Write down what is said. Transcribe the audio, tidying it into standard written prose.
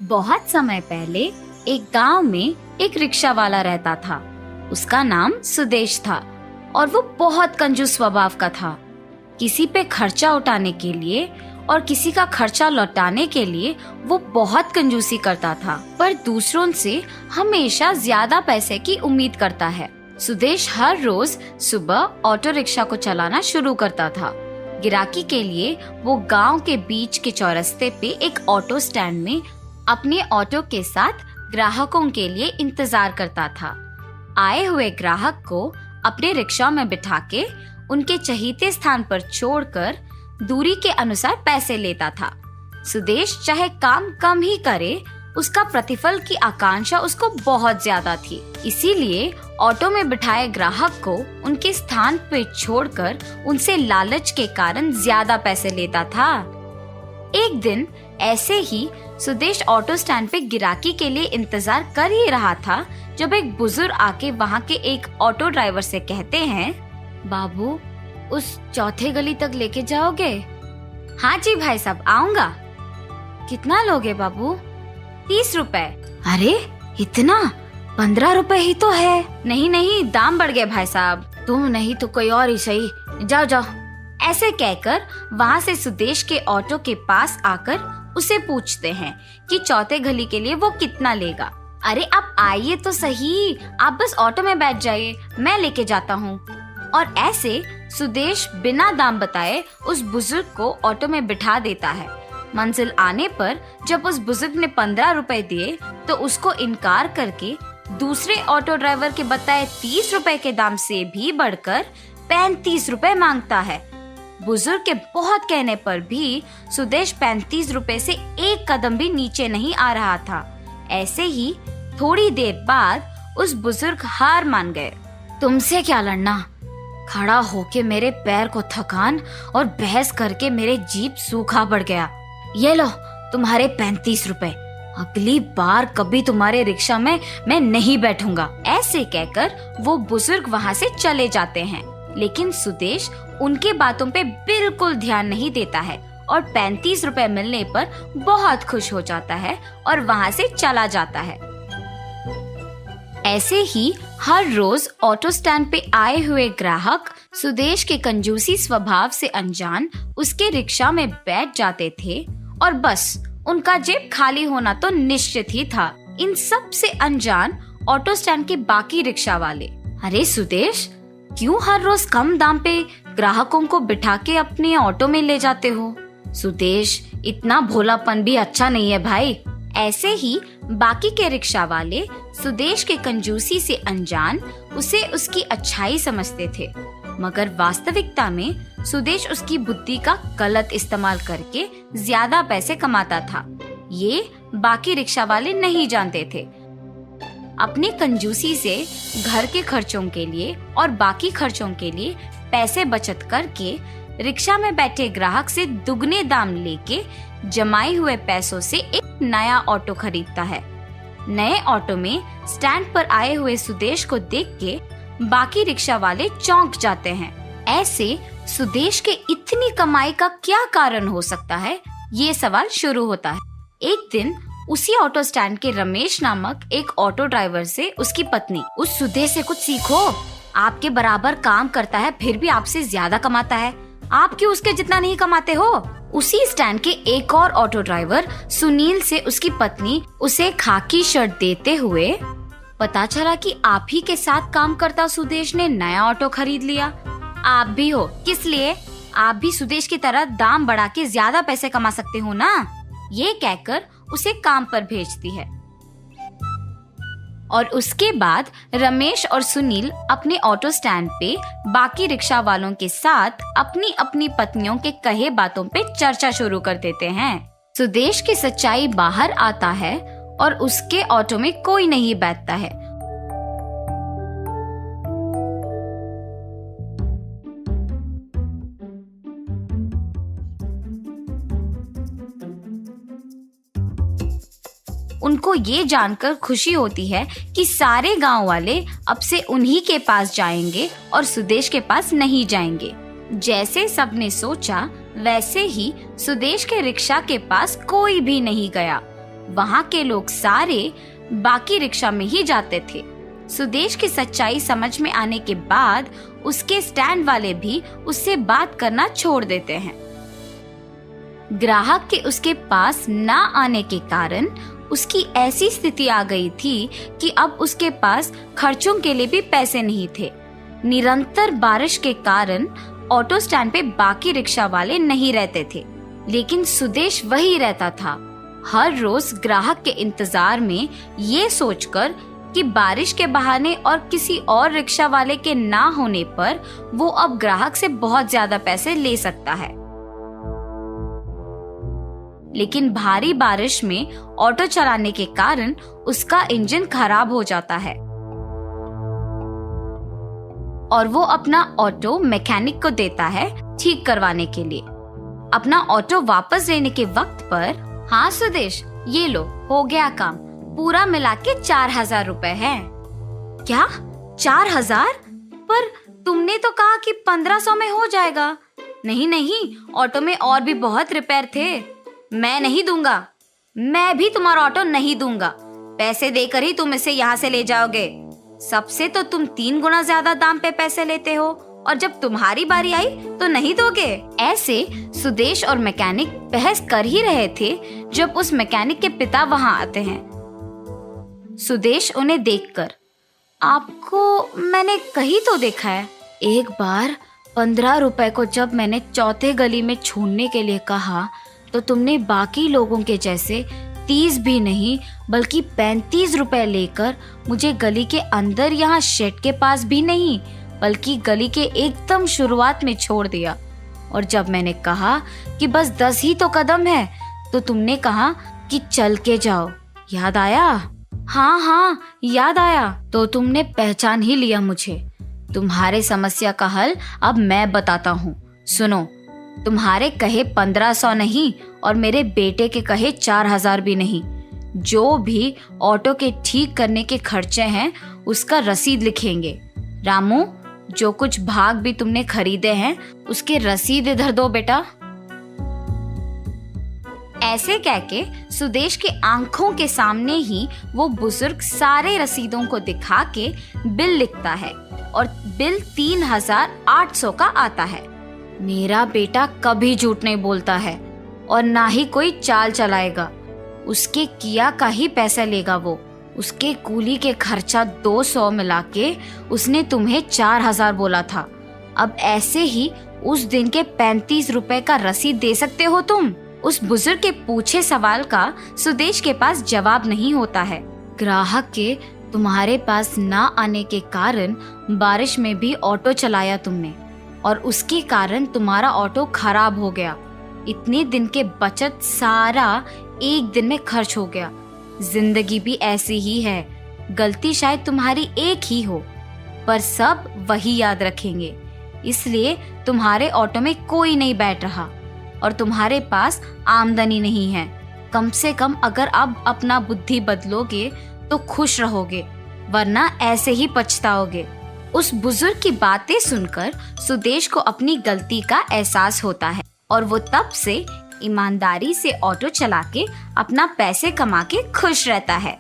बहुत समय पहले एक गांव में एक रिक्शा वाला रहता था। उसका नाम सुदेश था और वो बहुत कंजूस स्वभाव का था। किसी पे खर्चा उठाने के लिए और किसी का खर्चा लौटाने के लिए वो बहुत कंजूसी करता था, पर दूसरों से हमेशा ज्यादा पैसे की उम्मीद करता है। सुदेश हर रोज सुबह ऑटो रिक्शा को चलाना शुरू करता था। गिराकी के लिए वो गांव के बीच के चौरस्ते पे एक ऑटो स्टैंड में अपने ऑटो के साथ ग्राहकों के लिए इंतजार करता था। आए हुए ग्राहक को अपने रिक्शा में बिठा के उनके चहीते स्थान पर छोड़कर दूरी के अनुसार पैसे लेता था। सुदेश चाहे काम कम ही करे, उसका प्रतिफल की आकांक्षा उसको बहुत ज्यादा थी। इसीलिए ऑटो में बिठाए ग्राहक को उनके स्थान पे छोड़कर उनसे लालच के कारण ज्यादा पैसे लेता था। एक दिन ऐसे ही सुदेश ऑटो स्टैंड पे गिराकी के लिए इंतजार कर ही रहा था, जब एक बुजुर्ग आके वहाँ के एक ऑटो ड्राइवर से कहते हैं, बाबू उस चौथे गली तक लेके जाओगे? हाँ जी भाई साहब, आऊंगा। कितना लोगे बाबू? 30 रुपए। अरे इतना? 15 रुपए ही तो है। नहीं नहीं, दाम बढ़ गए भाई साहब। तुम नहीं तो कोई और ही सही, जाओ जाओ। ऐसे कहकर वहाँ से सुदेश के ऑटो के पास आकर उसे पूछते हैं कि चौथे गली के लिए वो कितना लेगा। अरे आप आइए तो सही, आप बस ऑटो में बैठ जाइए, मैं लेके जाता हूँ। और ऐसे सुदेश बिना दाम बताए उस बुजुर्ग को ऑटो में बिठा देता है। मंजिल आने पर जब उस बुजुर्ग ने 15 रुपए दिए तो उसको इनकार करके दूसरे ऑटो ड्राइवर के बताए 30 रुपए के दाम से भी बढ़कर 35 रुपए मांगता है। बुजुर्ग के बहुत कहने पर भी सुदेश 35 रुपए से एक कदम भी नीचे नहीं आ रहा था। ऐसे ही थोड़ी देर बाद उस बुजुर्ग हार मान गए। तुमसे क्या लड़ना? खड़ा होके मेरे पैर को थकान और बहस करके मेरे जीभ सूखा पड़ गया। ये लो तुम्हारे 35 रुपए। अगली बार कभी तुम्हारे रिक्शा में मैं नहीं बैठूंगा। ऐसे कहकर वो बुजुर्ग वहाँ से चले जाते हैं, लेकिन सुदेश उनके बातों पे बिल्कुल ध्यान नहीं देता है और 35 रुपए मिलने पर बहुत खुश हो जाता है और वहाँ से चला जाता है। ऐसे ही हर रोज ऑटो स्टैंड पे आए हुए ग्राहक सुदेश के कंजूसी स्वभाव से अनजान उसके रिक्शा में बैठ जाते थे और बस उनका जेब खाली होना तो निश्चित ही था। इन सब से अनजान ऑटो स्टैंड के बाकी रिक्शा वाले, अरे सुदेश, क्यों हर रोज कम दाम पे ग्राहकों को बिठा के अपने ऑटो में ले जाते हो? सुदेश, इतना भोलापन भी अच्छा नहीं है भाई। ऐसे ही बाकी के रिक्शा वाले सुदेश के कंजूसी से अनजान उसे उसकी अच्छाई समझते थे, मगर वास्तविकता में सुदेश उसकी बुद्धि का गलत इस्तेमाल करके ज्यादा पैसे कमाता था। ये बाकी रिक्शा वाले नहीं जानते थे। अपनी कंजूसी से घर के खर्चों के लिए और बाकी खर्चों के लिए पैसे बचत करके रिक्शा में बैठे ग्राहक से दुगने दाम लेके जमाए हुए पैसों से एक नया ऑटो खरीदता है। नए ऑटो में स्टैंड पर आए हुए सुदेश को देख के बाकी रिक्शा वाले चौंक जाते हैं। ऐसे सुदेश के इतनी कमाई का क्या कारण हो सकता है, ये सवाल शुरू होता है। एक दिन उसी ऑटो स्टैंड के रमेश नामक एक ऑटो ड्राइवर से उसकी पत्नी, उस सुदेश से कुछ सीखो, आपके बराबर काम करता है फिर भी आपसे ज्यादा कमाता है, आप क्यों उसके जितना नहीं कमाते हो? उसी स्टैंड के एक और ऑटो ड्राइवर सुनील से उसकी पत्नी उसे खाकी शर्ट देते हुए, पता चला कि आप ही के साथ काम करता सुदेश ने नया ऑटो खरीद लिया। आप भी हो, किस लिए? आप भी सुदेश की तरह दाम बढ़ा के ज्यादा पैसे कमा सकते हो ना? ये कहकर उसे काम पर भेजती है। और उसके बाद रमेश और सुनील अपने ऑटो स्टैंड पे बाकी रिक्शा वालों के साथ अपनी अपनी पत्नियों के कहे बातों पे चर्चा शुरू कर देते हैं। सुदेश की सच्चाई बाहर आता है और उसके ऑटो में कोई नहीं बैठता है। उनको ये जानकर खुशी होती है कि सारे गांव वाले अब से उन्हीं के पास जाएंगे और सुदेश के पास नहीं जाएंगे। जैसे सबने सोचा वैसे ही सुदेश के रिक्शा के पास कोई भी नहीं गया। वहाँ के लोग सारे बाकी रिक्शा में ही जाते थे। सुदेश की सच्चाई समझ में आने के बाद उसके स्टैंड वाले भी उससे बात करना छोड़ देते हैं। ग्राहक के उसके पास ना आने के कारण उसकी ऐसी स्थिति आ गई थी कि अब उसके पास खर्चों के लिए भी पैसे नहीं थे। निरंतर बारिश के कारण ऑटो स्टैंड पे बाकी रिक्शा वाले नहीं रहते थे, लेकिन सुदेश वही रहता था, हर रोज ग्राहक के इंतजार में, ये सोचकर कि बारिश के बहाने और किसी और रिक्शा वाले के ना होने पर वो अब ग्राहक से बहुत ज्यादा पैसे ले सकता है। लेकिन भारी बारिश में ऑटो चलाने के कारण उसका इंजन खराब हो जाता है और वो अपना ऑटो मैकेनिक को देता है ठीक करवाने के लिए। अपना ऑटो वापस लेने के वक्त पर, हाँ सुदेश, ये लो, हो गया काम, पूरा मिला के 4,000 रुपए है। क्या 4,000? पर तुमने तो कहा कि 1,500 में हो जाएगा। नहीं नहीं, ऑटो में और भी बहुत रिपेयर थे। मैं नहीं दूंगा, मैं भी तुम्हारा ऑटो नहीं दूंगा। पैसे देकर ही तुम इसे यहाँ से ले जाओगे। सबसे तो तुम 3 गुना ज्यादा दाम पे पैसे लेते हो, और जब तुम्हारी बारी आई तो नहीं दोगे। ऐसे सुदेश और मैकेनिक बहस कर ही रहे थे जब उस मैकेनिक के पिता वहाँ आते हैं। सुदेश उन्हें देखकर, आपको मैंने कहीं तो देखा है। एक बार 15 रुपए को जब मैंने चौथे गली में छोड़ने के लिए कहा तो तुमने बाकी लोगों के जैसे 30 भी नहीं बल्कि 35 रुपए लेकर मुझे गली के अंदर, यहाँ शेड के पास भी नहीं बल्कि गली के एकदम शुरुआत में छोड़ दिया। और जब मैंने कहा कि बस 10 ही तो कदम है तो तुमने कहा कि चल के जाओ। याद आया? हाँ हाँ, याद आया। तो तुमने पहचान ही लिया मुझे। तुम्हारे समस्या का हल अब मैं बताता हूँ। सुनो, तुम्हारे कहे 1,500 नहीं और मेरे बेटे के कहे 4,000 भी नहीं। जो भी ऑटो के ठीक करने के खर्चे हैं उसका रसीद लिखेंगे। रामू, जो कुछ भाग भी तुमने खरीदे हैं उसके रसीद इधर दो बेटा। ऐसे कहके सुदेश के आंखों के सामने ही वो बुजुर्ग सारे रसीदों को दिखा के बिल लिखता है और बिल 3,800 का आता है। मेरा बेटा कभी झूठ नहीं बोलता है और ना ही कोई चाल चलाएगा। उसके किया का ही पैसा लेगा वो। उसके कूली के खर्चा 200 मिला के उसने तुम्हें 4,000 बोला था। अब ऐसे ही उस दिन के 35 रुपए का रसीद दे सकते हो तुम? उस बुजुर्ग के पूछे सवाल का सुदेश के पास जवाब नहीं होता है। ग्राहक के तुम्हारे पास ना आने के कारण बारिश में भी ऑटो चलाया तुमने और उसके कारण तुम्हारा ऑटो खराब हो गया। इतने दिन के बचत सारा एक दिन में खर्च हो गया। जिंदगी भी ऐसी ही है, गलती शायद तुम्हारी एक ही हो पर सब वही याद रखेंगे। इसलिए तुम्हारे ऑटो में कोई नहीं बैठ रहा और तुम्हारे पास आमदनी नहीं है। कम से कम अगर अब अपना बुद्धि बदलोगे तो खुश रहोगे, वरना ऐसे ही पछताओगे। उस बुजुर्ग की बातें सुनकर सुदेश को अपनी गलती का एहसास होता है और वो तब से ईमानदारी से ऑटो चला के अपना पैसे कमा के खुश रहता है।